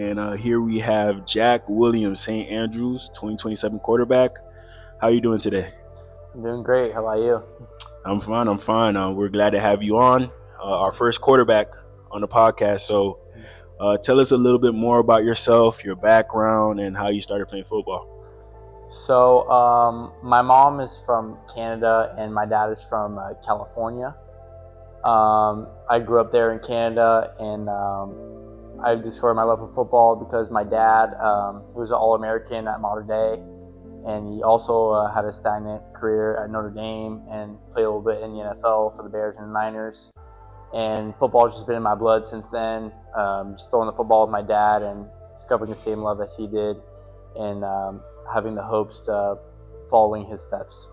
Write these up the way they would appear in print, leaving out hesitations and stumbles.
And here we have Jack Williams, St. Andrews, 2027 quarterback. How are you doing today? I'm doing great. How about you? I'm fine. I'm fine. We're glad to have you on, our first quarterback on the podcast. So tell us a little bit more about yourself, your background, and how you started playing football. My mom is from Canada and my dad is from California. I grew up there in Canada, and I discovered my love of football because my dad was an All-American at Mater Dei, and he also had a stagnant career at Notre Dame and played a little bit in the NFL for the Bears and the Niners. And football's just been in my blood since then. Just throwing the football with my dad and discovering the same love as he did, and having the hopes to following his steps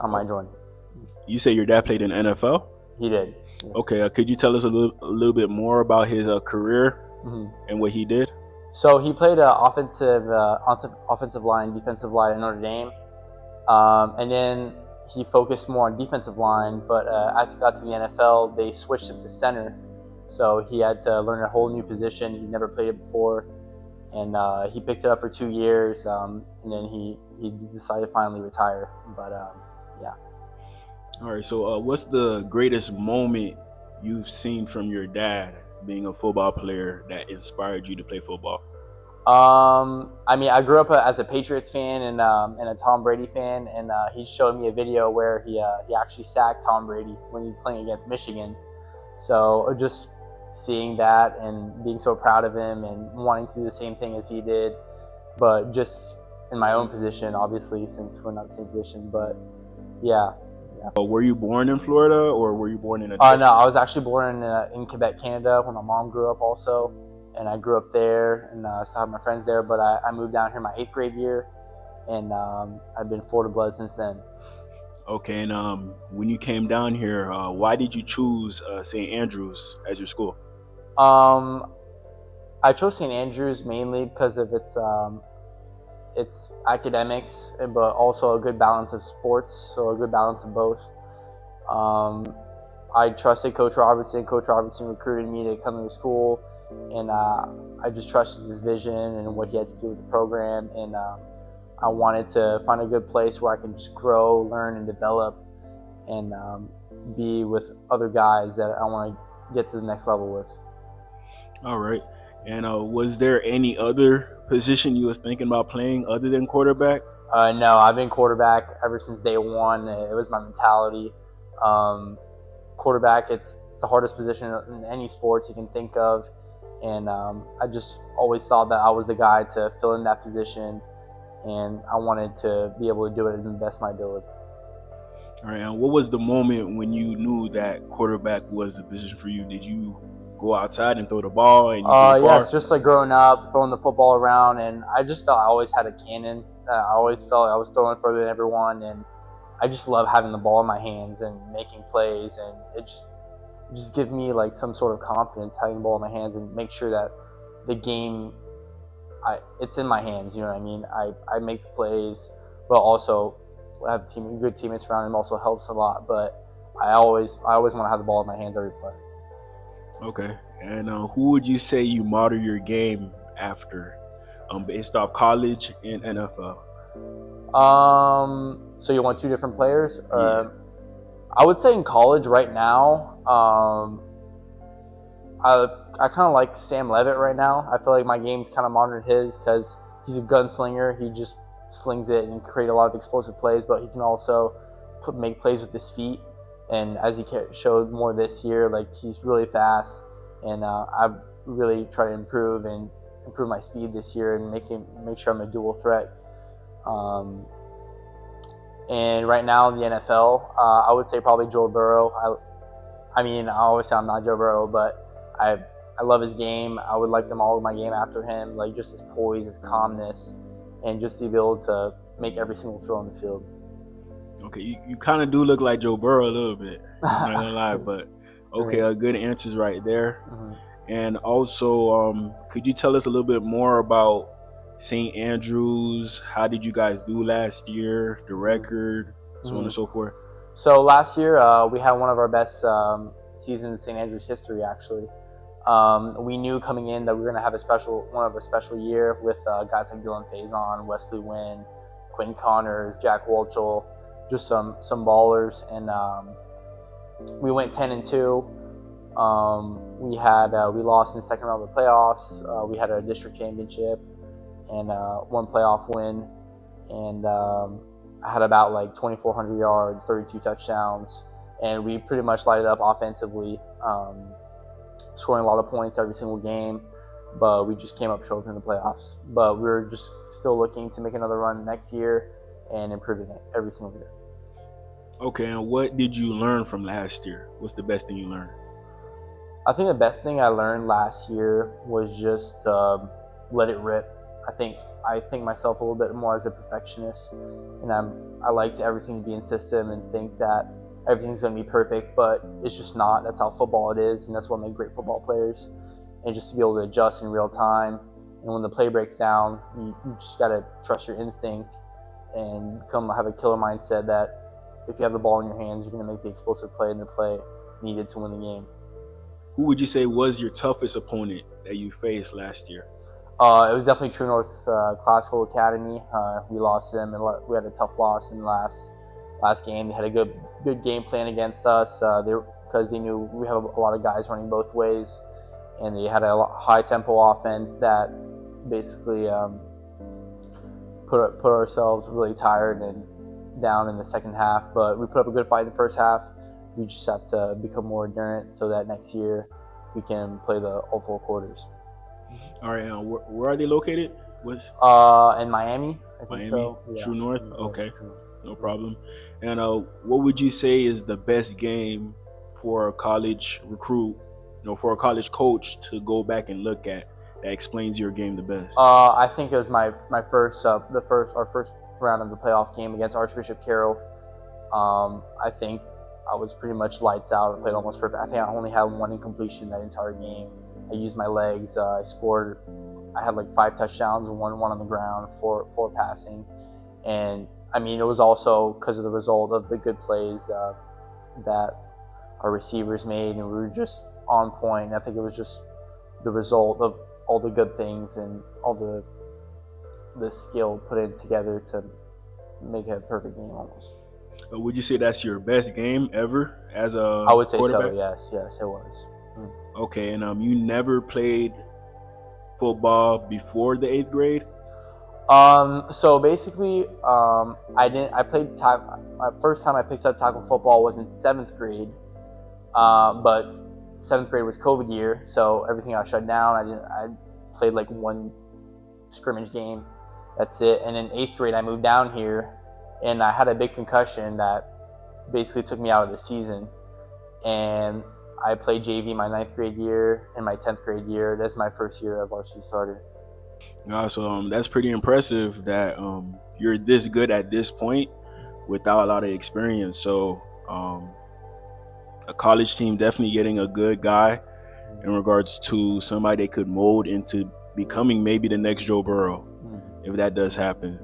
on my journey. You say your dad played in the NFL? He did. Yes. Okay. Could you tell us a little bit more about his career and what he did? So he played offensive line, defensive line at Notre Dame, and then he focused more on defensive line. But as he got to the NFL, they switched him to center, so he had to learn a whole new position. He'd never played it before, and he picked it up for 2 years, and then he decided to finally retire. But yeah. All right. So what's the greatest moment you've seen from your dad being a football player that inspired you to play football? I grew up as a Patriots fan and a Tom Brady fan, and he showed me a video where he actually sacked Tom Brady when he was playing against Michigan. So just seeing that and being so proud of him and wanting to do the same thing as he did, but just in my own position, obviously, since we're not in the same position. But yeah. Were you born in Florida or were you born in a No, I was actually born in Quebec, Canada, where my mom grew up also. And I grew up there, and I still have my friends there. But I moved down here my 8th grade year, and I've been Florida blood since then. Okay, and when you came down here, why did you choose St. Andrews as your school? I chose St. Andrews mainly because of its academics, but also a good balance of sports, so a good balance of both. I trusted Coach Robertson. Coach Robertson recruited me to come to the school, and I just trusted his vision and what he had to do with the program, and I wanted to find a good place where I can just grow, learn, and develop, and be with other guys that I want to get to the next level with. All right. And was there any other position you was thinking about playing other than quarterback? No, I've been quarterback ever since day one. It was my mentality. Quarterback, it's the hardest position in any sports you can think of, and I just always thought that I was the guy to fill in that position, and I wanted to be able to do it and the best of my ability. All right. And what was the moment when you knew that quarterback was the position for you? Did you go outside and throw the ball and you threw far? Yes, just like growing up, throwing the football around, and I just felt I always had a cannon. I always felt I was throwing further than everyone, and I just love having the ball in my hands and making plays, and it just give me like some sort of confidence having the ball in my hands and make sure that the game, it's in my hands. You know what I mean? I make the plays, but also have good teammates around him also helps a lot. But I always want to have the ball in my hands every play. Okay. And who would you say you model your game after, based off college and NFL? So you want two different players? Yeah. I would say in college right now, I kind of like Sam Levitt right now. I feel like my game's kind of modeled his because he's a gunslinger. He just slings it and create a lot of explosive plays, but he can also make plays with his feet. And as he showed more this year, like he's really fast, and I've really tried to improve my speed this year and make sure I'm a dual threat. And right now in the NFL, I would say probably Joe Burrow. I always say I'm not Joe Burrow, but I love his game. I would like to model my game after him, like just his poise, his calmness, and just to be able to make every single throw on the field. Okay, you kind of do look like Joe Burrow a little bit. I'm not gonna lie, but okay, good answers right there. Mm-hmm. And also, could you tell us a little bit more about St. Andrews? How did you guys do last year? The record, so on and so forth. So last year we had one of our best seasons in St. Andrews history. Actually, We knew coming in that we were going to have a special year with guys like Dylan Faison, Wesley Wynn, Quinn Connors, Jack Wolchel, just some ballers. And we went 10-2. We lost in the second round of the playoffs. We had a district championship and one playoff win, and I had about like 2,400 yards, 32 touchdowns, and we pretty much lighted up offensively, scoring a lot of points every single game. But we just came up short in the playoffs. But we're just still looking to make another run next year and improving it every single year. Okay, and what did you learn from last year? What's the best thing you learned? I think the best thing I learned last year was just let it rip. I think myself a little bit more as a perfectionist, and I like everything to be in system and think that everything's going to be perfect, but it's just not. That's how football it is, and that's what makes great football players. And just to be able to adjust in real time, and when the play breaks down, you just got to trust your instinct and have a killer mindset that if you have the ball in your hands, you're going to make the explosive play and the play needed to win the game. Who would you say was your toughest opponent that you faced last year? It was definitely True North Classical Academy. We lost to them, and we had a tough loss in the last game. They had a good game plan against us because they knew we have a lot of guys running both ways, and they had a high tempo offense that basically put ourselves really tired and down in the second half. But we put up a good fight in the first half. We just have to become more endurant so that next year we can play all 4 quarters. All right, where are they located? In Miami, I think Miami? so. Yeah. True North? Okay, True North. no problem. And what would you say is the best game for a college recruit, for a college coach to go back and look at that explains your game the best? I think it was our first round of the playoff game against Archbishop Carroll. I think I was pretty much lights out. I played almost perfect. I think I only had one incompletion that entire game. I used my legs. I scored. I had like 5 touchdowns, one on the ground, 4 passing. And I mean, it was also because of the result of the good plays that our receivers made, and we were just on point. And I think it was just the result of all the good things and all the skill put in together to make it a perfect game almost. Would you say that's your best game ever as a I would say quarterback? so, yes, it was. Okay, and you never played football before the 8th grade? So basically, I played tackle. First time I picked up tackle football was in 7th grade, but 7th grade was COVID year, so everything got shut down. I played like 1 scrimmage game, that's it. And in 8th grade, I moved down here, and I had a big concussion that basically took me out of the season. And I played JV my 9th grade year and my 10th grade year. That's my first year of varsity starter. So that's pretty impressive that you're this good at this point without a lot of experience. So a college team definitely getting a good guy in regards to somebody they could mold into becoming maybe the next Joe Burrow, if that does happen.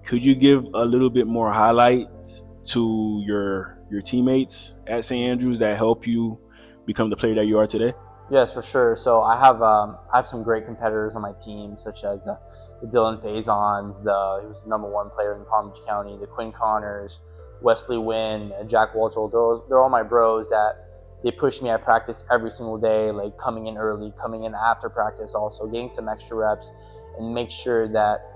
Could you give a little bit more highlights to your teammates at St. Andrews that help you become the player that you are today? Yes, for sure. So I have some great competitors on my team, such as the Dylan Faisons, who's the #1 player in Palm Beach County, the Quinn Connors, Wesley Wynn, Jack Wolchel. They're all my bros that they push me at practice every single day, like coming in early, coming in after practice, also getting some extra reps, and make sure that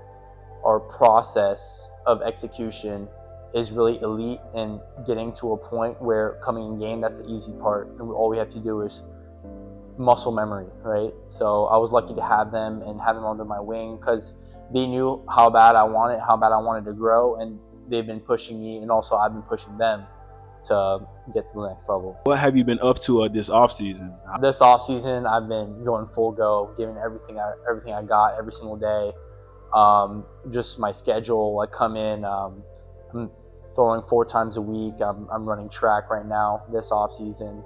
our process of execution is really elite and getting to a point where coming in game, that's the easy part. And all we have to do is muscle memory, right? So I was lucky to have them and have them under my wing because they knew how bad I wanted to grow, and they've been pushing me, and also I've been pushing them to get to the next level. What have you been up to this offseason? This offseason, I've been going full go, giving everything I got every single day. Just my schedule, I come in, I'm throwing 4 times a week. I'm running track right now this off season.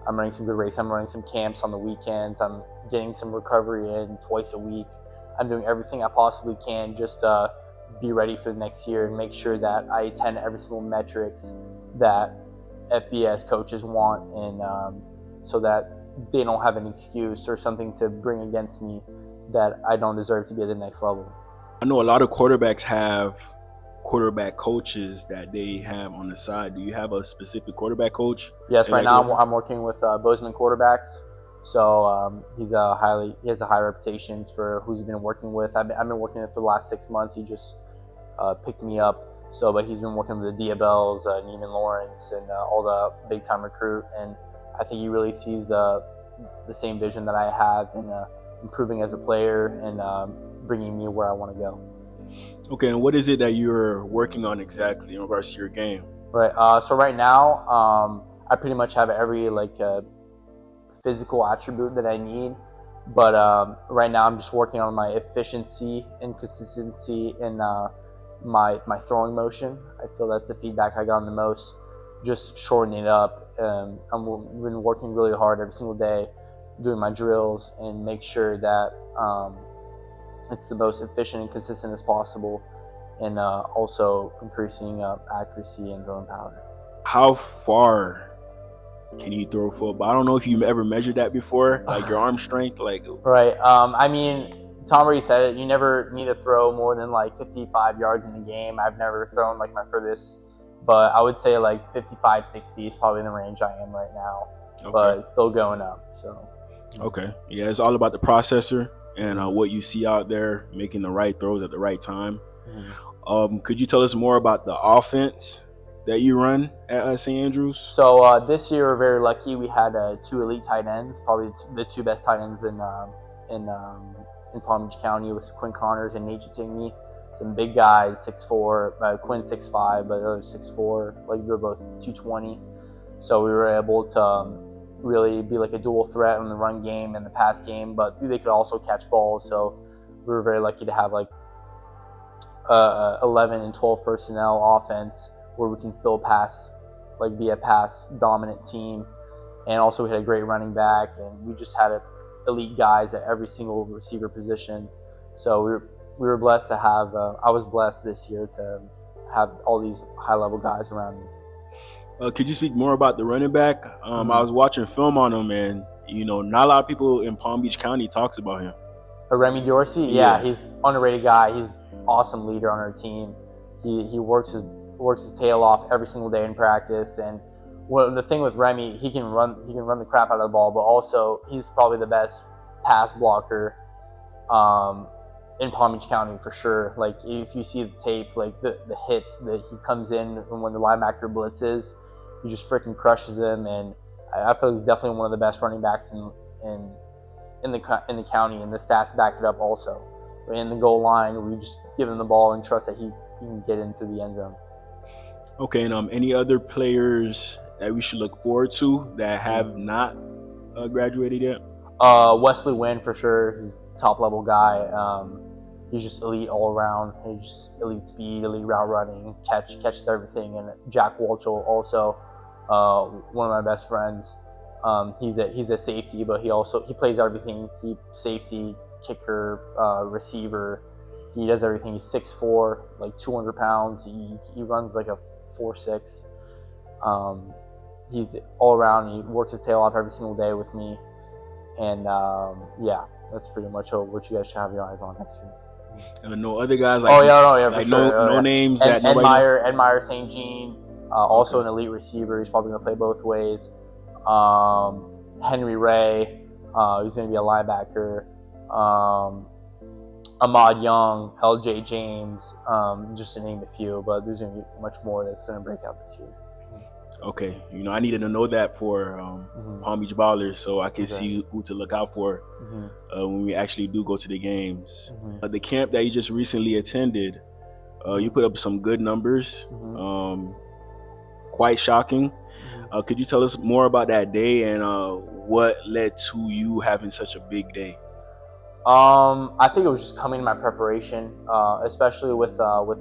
I'm running some good races. I'm running some camps on the weekends. I'm getting some recovery in twice a week. I'm doing everything I possibly can just to be ready for the next year and make sure that I attend every single metrics that FBS coaches want, and so that they don't have an excuse or something to bring against me that I don't deserve to be at the next level. I know a lot of quarterbacks have quarterback coaches that they have on the side. Do you have a specific quarterback coach? Yes, right like now I'm working with Bozeman Quarterbacks. So he has a high reputation for who's been working with. I've been working with for the last 6 months. He just picked me up. So, but he's been working with the Diabels, Neiman Lawrence, and all the big time recruit. And I think he really sees the same vision that I have in improving as a player and bringing me where I want to go. Okay, and what is it that you're working on exactly in regards to your game? Right. So right now, I pretty much have every physical attribute that I need. But right now, I'm just working on my efficiency and consistency in my throwing motion. I feel that's the feedback I got the most. Just shortening it up. I've been working really hard every single day, doing my drills and make sure that it's the most efficient and consistent as possible, and also increasing accuracy and throwing power. How far can you throw football? I don't know if you've ever measured that before, like your arm strength. Right. I mean, Tom Brady said it. You never need to throw more than 55 yards in a game. I've never thrown my furthest, but I would say 55, 60 is probably the range I am right now. Okay. But it's still going up. So. Okay. Yeah, it's all about the processor and what you see out there, making the right throws at the right time. Mm-hmm. Could you tell us more about the offense that you run at St. Andrews? So this year we're very lucky. We had 2 elite tight ends, probably the 2 best tight ends in Palm Beach County, with Quinn Connors and Nate Chitingni. Some big guys, 6'4", Quinn 6'5", but the other 6'4". We were both 220. So we were able to really be a dual threat in the run game and the pass game, but they could also catch balls. So we were very lucky to have 11 and 12 personnel offense where we can still pass, be a pass dominant team. And also we had a great running back, and we just had elite guys at every single receiver position. So we were blessed to have, I was blessed this year to have all these high level guys around me. Could you speak more about the running back? I was watching film on him, and not a lot of people in Palm Beach County talks about him. Remy Dorsey, yeah, he's an underrated guy. He's an awesome leader on our team. He works his tail off every single day in practice. And the thing with Remy, he can run the crap out of the ball, but also he's probably the best pass blocker in Palm Beach County for sure. If you see the tape, the hits that he comes in and when the linebacker blitzes, he just freaking crushes him. And I feel he's definitely one of the best running backs in the county, and the stats back it up also. In the goal line, we just give him the ball and trust that he can get into the end zone. Okay, and any other players that we should look forward to that have not graduated yet? Wesley Wynn for sure. He's a top level guy. He's just elite all around. He's just elite speed, elite route running, catches everything. And Jack Walchel also, one of my best friends. He's a safety, but he plays everything. He safety, kicker, receiver. He does everything. He's 6'4", 200 pounds. He runs a 4.6. He's all around. He works his tail off every single day with me. And yeah, that's pretty much what you guys should have your eyes on next year. No other guys for sure. No names Ed that Meyer St. Jean, also an elite receiver. He's probably going to play both ways. Henry Ray, who's going to be a linebacker. Ahmad Young, LJ James, just to name a few, but there's going to be much more that's going to break out this year. Okay, I needed to know that for Palm Beach Ballers, so I can see who to look out for when we actually do go to the games. The camp that you just recently attended, you put up some good numbers, quite shocking. Could you tell us more about that day and what led to you having such a big day? I think it was just coming to my preparation, especially with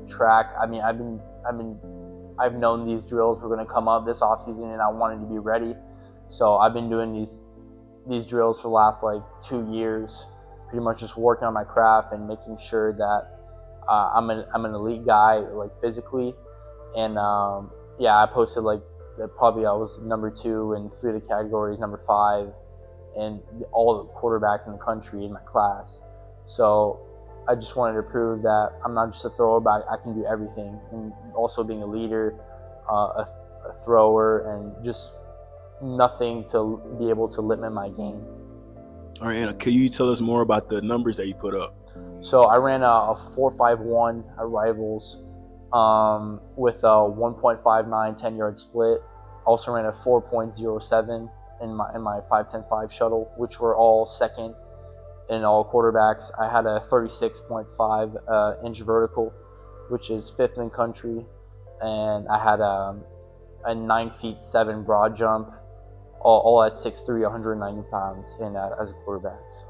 track. I mean, I've known these drills were going to come up this offseason, and I wanted to be ready. So I've been doing these drills for the last 2 years, pretty much just working on my craft and making sure that I'm an elite guy, physically. And yeah, I posted that probably I was number 2 in 3 of the categories, number 5, and all the quarterbacks in the country in my class. So I just wanted to prove that I'm not just a thrower, but I can do everything, and also being a leader, a thrower, and just nothing to be able to limit my game. All right, and can you tell us more about the numbers that you put up? So I ran a 4.51 at Rivals with a 1.59 10-yard split. Also ran a 4.07 in my 5.10.5 shuttle, which were all second in all quarterbacks. I had a 36.5 inch vertical, which is fifth in country, and I had a 9'7" broad jump, all at 6'3", 190 pounds as a quarterback. So.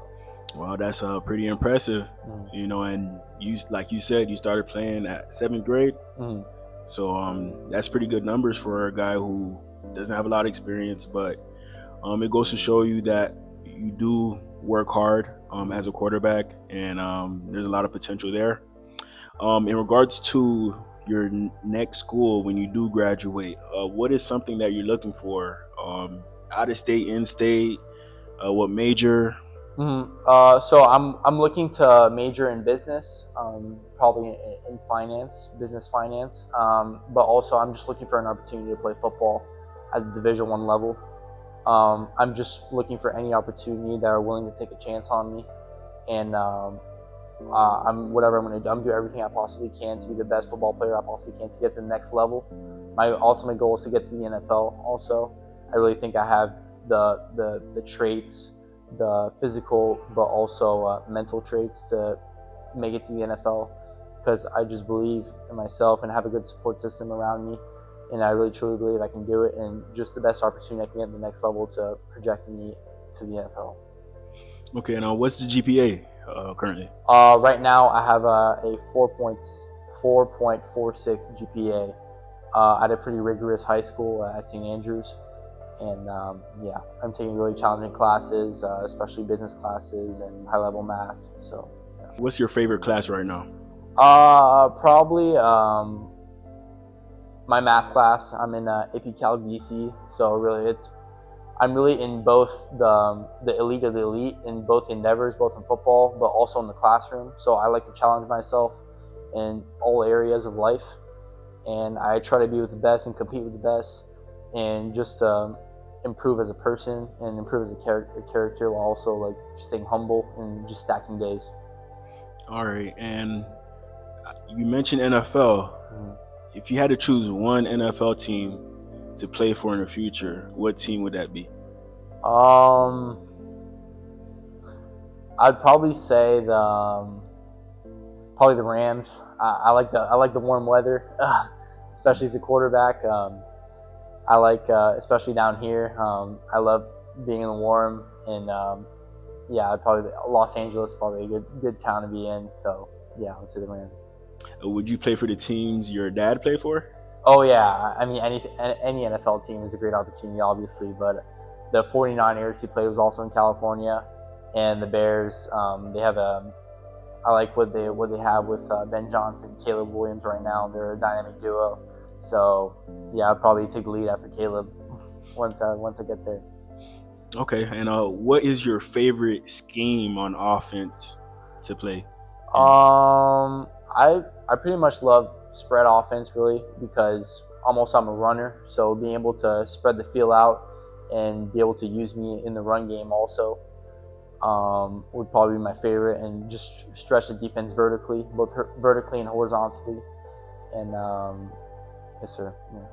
Well, that's pretty impressive, you know. And you, like you said, you started playing at 7th grade, so that's pretty good numbers for a guy who doesn't have a lot of experience. But it goes to show you that you do work hard as a quarterback, and there's a lot of potential there. In regards to your next school when you do graduate, what is something that you're looking for? Out of state, in state, what major? So I'm looking to major in business, probably in finance, business finance. But also I'm just looking for an opportunity to play football at the Division I level. I'm just looking for any opportunity that are willing to take a chance on me, and whatever I'm going to do, I'm doing everything I possibly can to be the best football player I possibly can to get to the next level. My ultimate goal is to get to the NFL. Also, I really think I have the traits, the physical, but also mental traits to make it to the NFL, because I just believe in myself and have a good support system around me, and I really truly believe I can do it, and just the best opportunity I can get at the next level to project me to the NFL. Okay, now what's the GPA currently? Right now I have a 4.46 GPA at a pretty rigorous high school at St. Andrews. And I'm taking really challenging classes, especially business classes and high-level math. So, yeah. What's your favorite class right now? Probably my math class. I'm in AP Calc BC, so really I'm really in both the elite of the elite in both endeavors, both in football, but also in the classroom. So I like to challenge myself in all areas of life, and I try to be with the best and compete with the best, and just improve as a person and improve as a character, while also like staying humble and just stacking days. All right, and you mentioned NFL. If you had to choose one NFL team to play for in the future, what team would that be? I'd probably say probably the Rams. I like the warm weather, especially as a quarterback. I like, especially down here. I love being in the warm, and probably Los Angeles is probably a good town to be in. So yeah, I would say the Rams. Would you play for the teams your dad played for? Oh yeah, I mean any NFL team is a great opportunity, obviously. But the 49ers he played was also in California, and the Bears. They have I like what they have with Ben Johnson, Caleb Williams right now. They're a dynamic duo. So yeah, I'd probably take the lead after Caleb once I get there. Okay, and what is your favorite scheme on offense to play? I pretty much love spread offense, really, because I'm a runner, so being able to spread the field out and be able to use me in the run game also would probably be my favorite, and just stretch the defense vertically, both vertically and horizontally. And yes, sir. Yeah.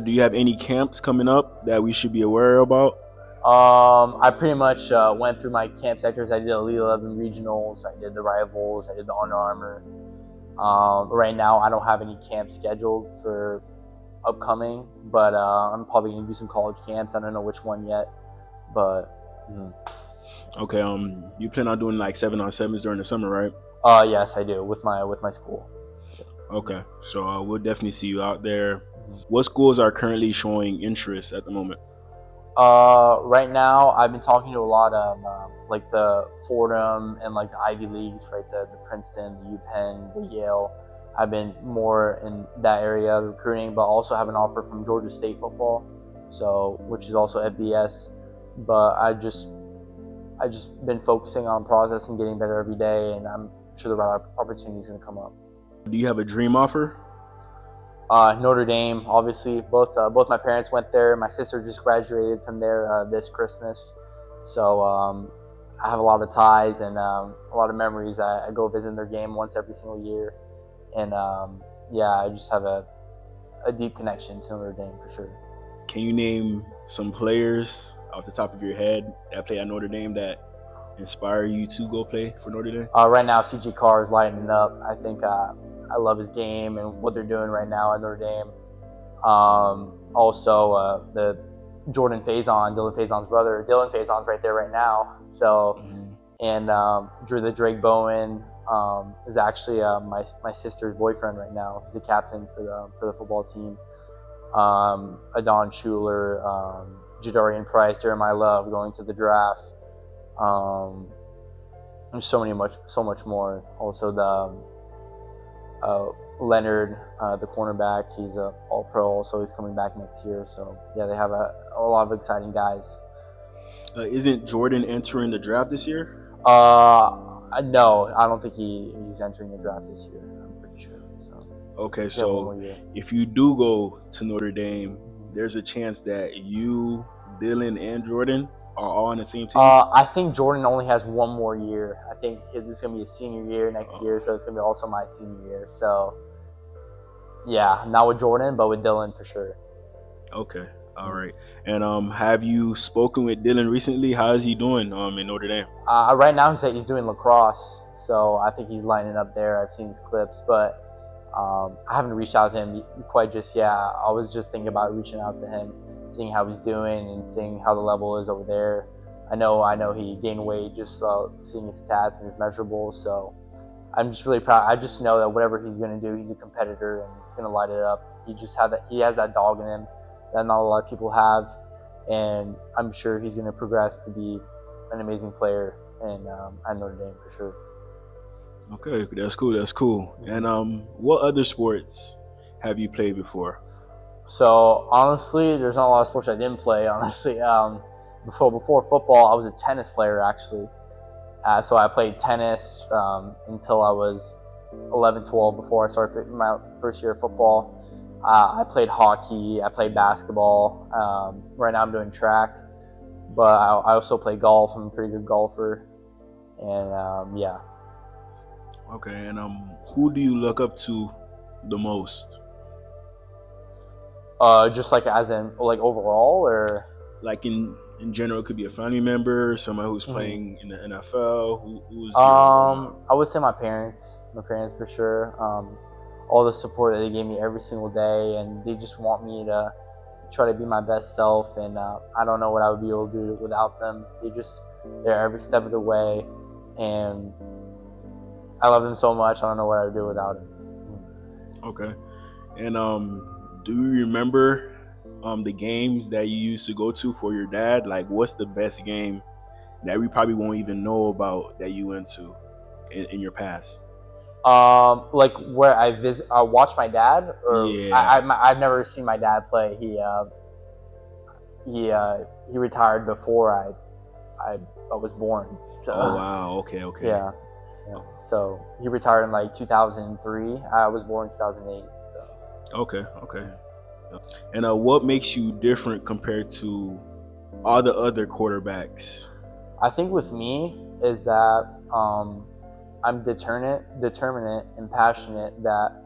Do you have any camps coming up that we should be aware about? I pretty much went through my camp sectors. I did Elite 11 regionals. I did the Rivals. I did the Under Armour. Right now, I don't have any camps scheduled for upcoming, but I'm probably gonna do some college camps. I don't know which one yet, but. Okay. You plan on doing like 7-on-7s during the summer, right? Yes, I do with my school. Okay, so we'll definitely see you out there. What schools are currently showing interest at the moment? Right now, I've been talking to a lot of like the Fordham and like the Ivy Leagues, right? The Princeton, the UPenn, the Yale. I've been more in that area recruiting, but also have an offer from Georgia State football, so which is also FBS. But I just I've just been focusing on process and getting better every day, and I'm sure the right opportunity is going to come up. Do you have a dream offer? Notre Dame, obviously. Both my parents went there. My sister just graduated from there this Christmas, so I have a lot of ties and a lot of memories. I go visit their game once every single year, and yeah, I just have a deep connection to Notre Dame for sure. Can you name some players off the top of your head that play at Notre Dame that inspire you to go play for Notre Dame? Right now, CJ Carr is lighting it up. I think I love his game and what they're doing right now at Notre Dame. Also, the Jordan Faison, Dylan Faison's brother. Dylan Faison's right there right now. So, and the Drake Bowen is actually my sister's boyfriend right now. He's the captain for the football team. Adon Schuler, Jadarian Price, Jeremiah Love going to the draft. There's so much more. Also the Leonard, the cornerback, he's a All-Pro. Also, he's coming back next year. So yeah, they have a lot of exciting guys. Isn't Jordan entering the draft this year? No, I don't think he's entering the draft this year. I'm pretty sure. So okay, so if you do go to Notre Dame, there's a chance that you, Dylan, and Jordan are all on the same team? I think Jordan only has one more year. I think this is going to be his senior year next year, so it's going to be also my senior year. So, yeah, not with Jordan, but with Dylan for sure. Okay, all right. And have you spoken with Dylan recently? How is he doing in Notre Dame? Right now, he's doing lacrosse, so I think he's lining up there. I've seen his clips, but I haven't reached out to him quite just yet. I was just thinking about reaching out to him, seeing how he's doing and seeing how the level is over there. I know he gained weight just seeing his stats and his measurables. So I'm just really proud. I just know that whatever he's going to do, he's a competitor and he's going to light it up. He has that dog in him that not a lot of people have, and I'm sure he's going to progress to be an amazing player at Notre Dame for sure. Okay, that's cool. And what other sports have you played before? So honestly, there's not a lot of sports I didn't play. Honestly, before football, I was a tennis player actually. So I played tennis until I was 11, 12 before I started my first year of football. I played hockey. I played basketball. Right now I'm doing track, but I also play golf. I'm a pretty good golfer, and yeah. Okay, and who do you look up to the most? Just like as in like overall, or like in general, it could be a family member, somebody who's playing in the NFL. Who's I would say my parents for sure. All the support that they gave me every single day, and they just want me to try to be my best self. And I don't know what I would be able to do without them. They're every step of the way, and I love them so much. I don't know what I would do without them. Okay, and do you remember the games that you used to go to for your dad? Like, what's the best game that we probably won't even know about that you went to in your past? Like where I watch my dad, or yeah. I've never seen my dad play. He retired before I was born. So, oh wow, okay. Yeah. So he retired in like 2003. I was born in 2008. So. Okay. And what makes you different compared to all the other quarterbacks? I think with me is that I'm determinate and passionate that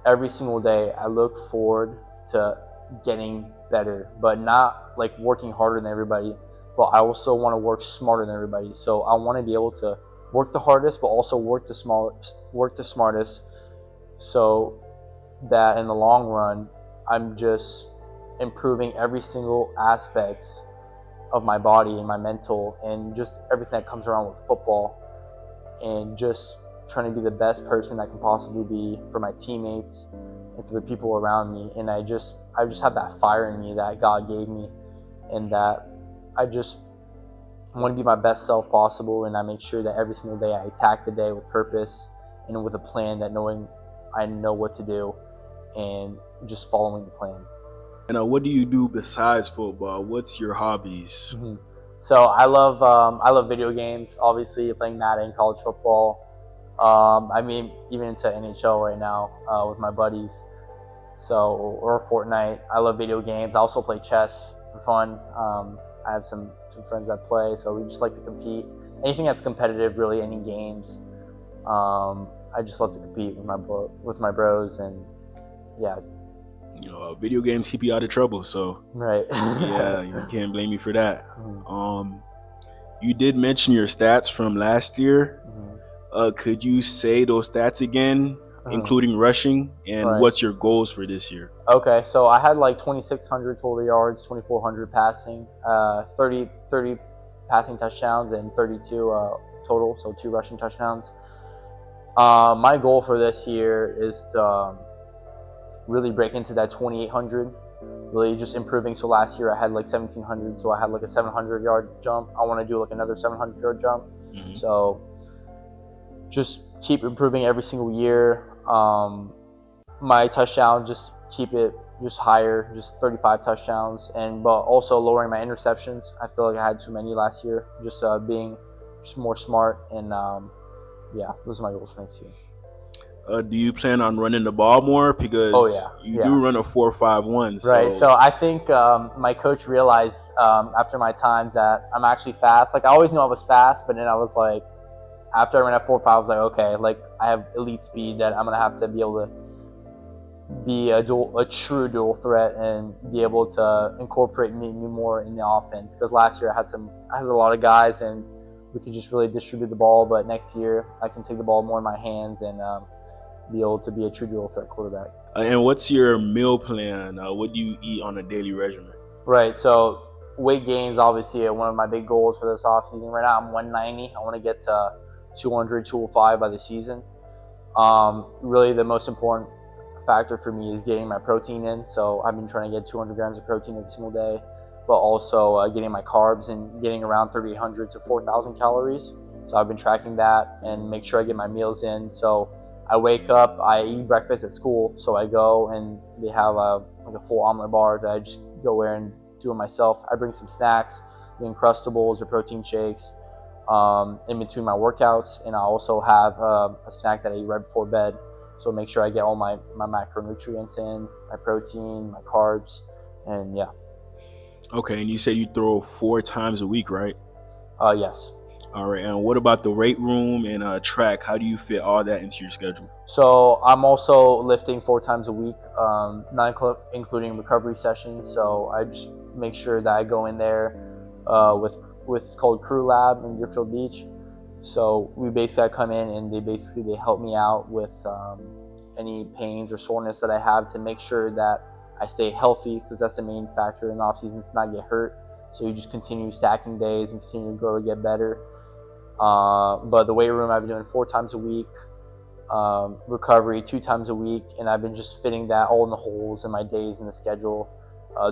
every single day I look forward to getting better, but not like working harder than everybody, but I also want to work smarter than everybody. So I want to be able to work the hardest, but also work the smartest, so that in the long run, I'm just improving every single aspect of my body and my mental and just everything that comes around with football, and just trying to be the best person I can possibly be for my teammates and for the people around me. And I just have that fire in me that God gave me, and that I want to be my best self possible, and I make sure that every single day I attack the day with purpose and with a plan, that knowing I know what to do and just following the plan. And what do you do besides football? What's your hobbies? So I love video games. Obviously, playing Madden, college football. I mean, even into NHL right now with my buddies. So or Fortnite. I love video games. I also play chess for fun. I have some friends that play, so we just like to compete. Anything that's competitive, really, any games. I just love to compete with my bros, and yeah, Video games keep you out of trouble, so right. yeah, you can't blame me for that. Mhm. You did mention your stats from last year. Mhm. Could you say those stats again, Mhm. including rushing, and Right. what's your goals for this year? Okay, so I had like 2,600 total yards, 2,400 passing, 30 passing touchdowns, and 32 total, so 2 rushing touchdowns. My goal for this year is to really break into that 2,800, really just improving. So last year I had like 1,700, so I had like a 700-yard jump. I want to do like another 700-yard jump. So just keep improving every single year. My touchdown, just keep it just higher, just 35 touchdowns, and but also lowering my interceptions. I feel like I had too many last year. Just being just more smart, and yeah, those are my goals for next year. Do you plan on running the ball more? Because Oh yeah, you yeah. do run a 4.51, Right. so So I think my coach realized after my times that I'm actually fast. Like I always knew I was fast, but then I was like, after I ran at 4.5, I was like, okay, like I have elite speed that I'm gonna have to be able to be a true dual threat and be able to incorporate me more in the offense. Because last year I had a lot of guys and we could just really distribute the ball. But next year I can take the ball more in my hands and be able to be a true dual threat quarterback. And what's your meal plan? What do you eat on a daily regimen? Right. So weight gains obviously are one of my big goals for this offseason. Right now I'm 190. I want to get to 200, 205 by the season. Really the most important factor for me is getting my protein in. So I've been trying to get 200 grams of protein every single day, but also getting my carbs and getting around 3,800 to 4,000 calories. So I've been tracking that and make sure I get my meals in. So I wake up, I eat breakfast at school. So I go and they have like a full omelet bar that I just go there and do it myself. I bring some snacks, the Uncrustables or protein shakes in between my workouts. And I also have a snack that I eat right before bed. So make sure I get all my macronutrients in, my protein, my carbs, and yeah. Okay, and you said you throw 4 times a week, right? Yes. All right, and what about the weight room and track? How do you fit all that into your schedule? So I'm also lifting 4 times a week, not including recovery sessions. So I just make sure that I go in there with it's called Crew Lab in Deerfield Beach. So we basically come in and they help me out with any pains or soreness that I have to make sure that I stay healthy, because that's the main factor in the off season, to not get hurt. So you just continue stacking days and continue to grow to get better. But the weight room I've been doing 4 times a week, recovery 2 times a week, and I've been just fitting that all in the holes in my days in the schedule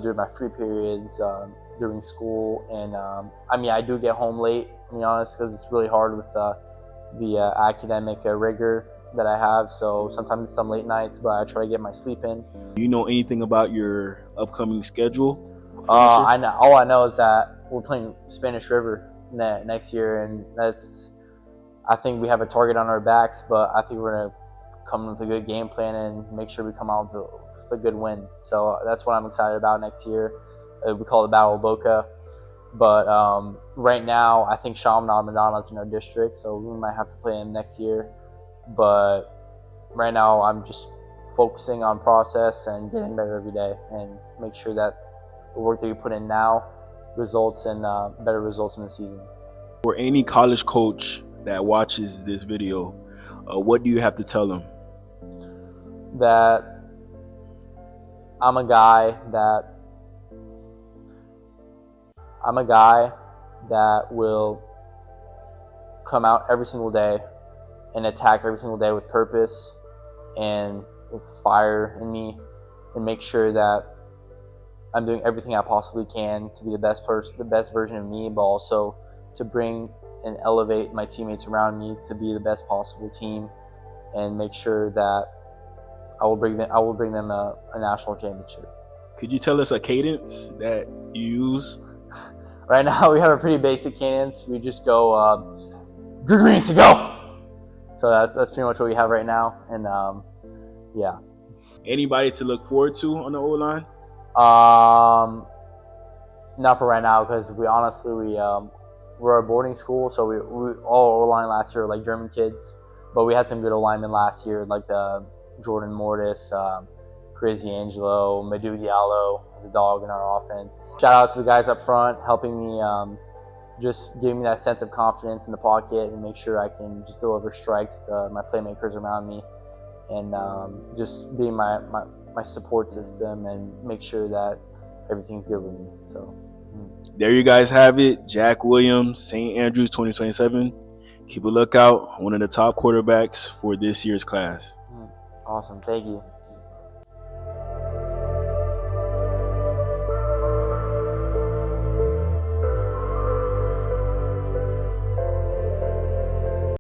during my free periods, during school. And I mean, I do get home late, to be honest, because it's really hard with the academic rigor that I have. So sometimes it's some late nights, but I try to get my sleep in. Do you know anything about your upcoming schedule for next year? I know. All I know is that we're playing Spanish River next year, and I think we have a target on our backs, but I think we're gonna come with a good game plan and make sure we come out with a good win. So that's what I'm excited about next year. We call it Battle of Boca. But right now, I think Chaminade Madonna is in our district, so we might have to play him next year. But right now, I'm just focusing on process and getting better every day, and make sure that the work that you put in now results in better results in the season. For any college coach that watches this video, what do you have to tell them? That I'm a guy that will come out every single day and attack every single day with purpose and with fire in me, and make sure that I'm doing everything I possibly can to be the best person, the best version of me, but also to bring and elevate my teammates around me to be the best possible team, and make sure that I will bring them a national championship. Could you tell us a cadence that you use? Right now, we have a pretty basic cadence. We just go, Drew Greens to go. So that's pretty much what we have right now. And yeah. Anybody to look forward to on the O line? Not for right now, because we're a boarding school, so we all O-line last year were like German kids, but we had some good O-linemen last year, like the Jordan Mortis, Chris Angelo, Madou Diallo was a dog in our offense. Shout out to the guys up front helping me, just giving me that sense of confidence in the pocket and make sure I can just deliver strikes to my playmakers around me, and just being my support system and make sure that everything's good with me. So there you guys have it. Jack Williams, St. Andrews 2027. Keep a lookout. One of the top quarterbacks for this year's class. awesome. Thank you.